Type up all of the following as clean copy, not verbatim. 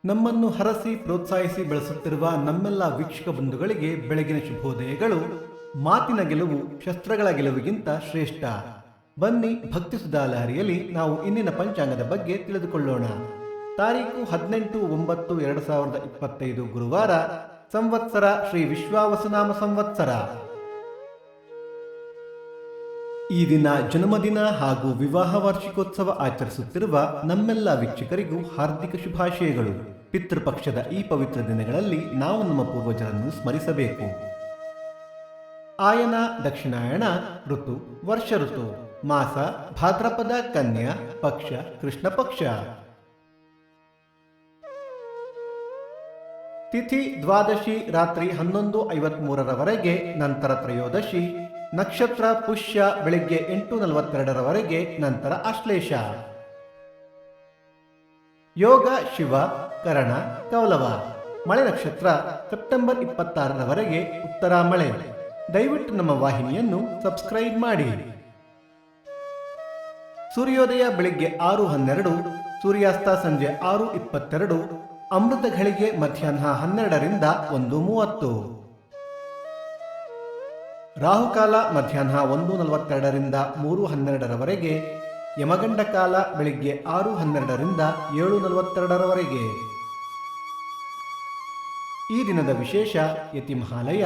ನಮ್ಮನ್ನು ಹರಸಿ ಪ್ರೋತ್ಸಾಹಿಸಿ ಬೆಳೆಸುತ್ತಿರುವ ನಮ್ಮೆಲ್ಲ ವೀಕ್ಷಕ ಬಂಧುಗಳಿಗೆ ಬೆಳಗಿನ ಶುಭೋದಯಗಳು. ಮಾತಿನ ಗೆಲುವು ಶಸ್ತ್ರಗಳ ಗೆಲುವಿಗಿಂತ ಶ್ರೇಷ್ಠ. ಬನ್ನಿ, ಭಕ್ತಿ ಸುಧಾ ಲಹರಿಯಲ್ಲಿ ನಾವು ಇಂದಿನ ಪಂಚಾಂಗದ ಬಗ್ಗೆ ತಿಳಿದುಕೊಳ್ಳೋಣ. ತಾರೀಕು 18/9/2025 ಗುರುವಾರ. ಸಂವತ್ಸರ ಶ್ರೀ ವಿಶ್ವಾವಸುನಾಮ ಸಂವತ್ಸರ. ಈ ದಿನ ಜನ್ಮದಿನ ಹಾಗೂ ವಿವಾಹ ವಾರ್ಷಿಕೋತ್ಸವ ಆಚರಿಸುತ್ತಿರುವ ನಮ್ಮೆಲ್ಲ ವೀಕ್ಷಕರಿಗೂ ಹಾರ್ದಿಕ ಶುಭಾಶಯಗಳು. ಪಿತೃಪಕ್ಷದ ಈ ಪವಿತ್ರ ದಿನಗಳಲ್ಲಿ ನಾವು ನಮ್ಮ ಪೂರ್ವಜರನ್ನು ಸ್ಮರಿಸಬೇಕು. ಆಯನ ದಕ್ಷಿಣಾಯಣ ಋತು ವರ್ಷ ಋತು. ಮಾಸ ಭಾದ್ರಪದ ಕನ್ಯಾ, ಪಕ್ಷ ಕೃಷ್ಣ ಪಕ್ಷ. ತಿಥಿ ದ್ವಾದಶಿ ರಾತ್ರಿ 11:53 ನಂತರ ತ್ರಯೋದಶಿ. ನಕ್ಷತ್ರ ಪುಷ್ಯ ಬೆಳಿಗ್ಗೆ 8:42 ನಂತರ ಆಶ್ಲೇಷ. ಯೋಗ ಶಿವ ಕರಣ ಕೌಲವ. ಮಳೆ ನಕ್ಷತ್ರ ಸೆಪ್ಟೆಂಬರ್ 26 ಉತ್ತರ ಮಳೆ. ದಯವಿಟ್ಟು ನಮ್ಮ ವಾಹಿನಿಯನ್ನು ಸಬ್ಸ್ಕ್ರೈಬ್ ಮಾಡಿ. ಸೂರ್ಯೋದಯ ಬೆಳಿಗ್ಗೆ 6:12, ಸೂರ್ಯಾಸ್ತ ಸಂಜೆ 6:22. ಅಮೃತ ಘಳಿಗೆ ಮಧ್ಯಾಹ್ನ 12ರಿಂದ 1:30. ರಾಹುಕಾಲ ಮಧ್ಯಾಹ್ನ 1:42ರಿಂದ 3:12. ಯಮಗಂಡ ಕಾಲ ಬೆಳಿಗ್ಗೆ 6:12ರಿಂದ 7:42. ಈ ದಿನದ ವಿಶೇಷ ಯತಿ ಮಹಾಲಯ,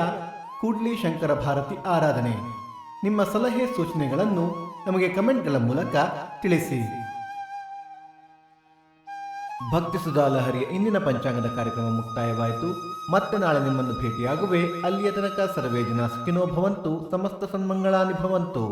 ಕೂಡ್ಲಿ ಶಂಕರ ಭಾರತಿ ಆರಾಧನೆ. ನಿಮ್ಮ ಸಲಹೆ ಸೂಚನೆಗಳನ್ನು ನಮಗೆ ಕಮೆಂಟ್ಗಳ ಮೂಲಕ ತಿಳಿಸಿ. ಭಕ್ತಿ ಸುಧಾ ಲಹರಿಯ ಇಂದಿನ ಪಂಚಾಂಗದ ಕಾರ್ಯಕ್ರಮ ಮುಕ್ತಾಯವಾಯಿತು. ಮತ್ತೆ ನಾಳೆ ನಿಮ್ಮನ್ನು ಭೇಟಿಯಾಗುವೆ. ಅಲ್ಲಿಯ ತನಕ ಸರ್ವೇ ಜನ ಸುಖಿನೋ ಭವಂತು, ಸಮಸ್ತ ಸನ್ಮಂಗಳಾನಿ ಭವಂತು.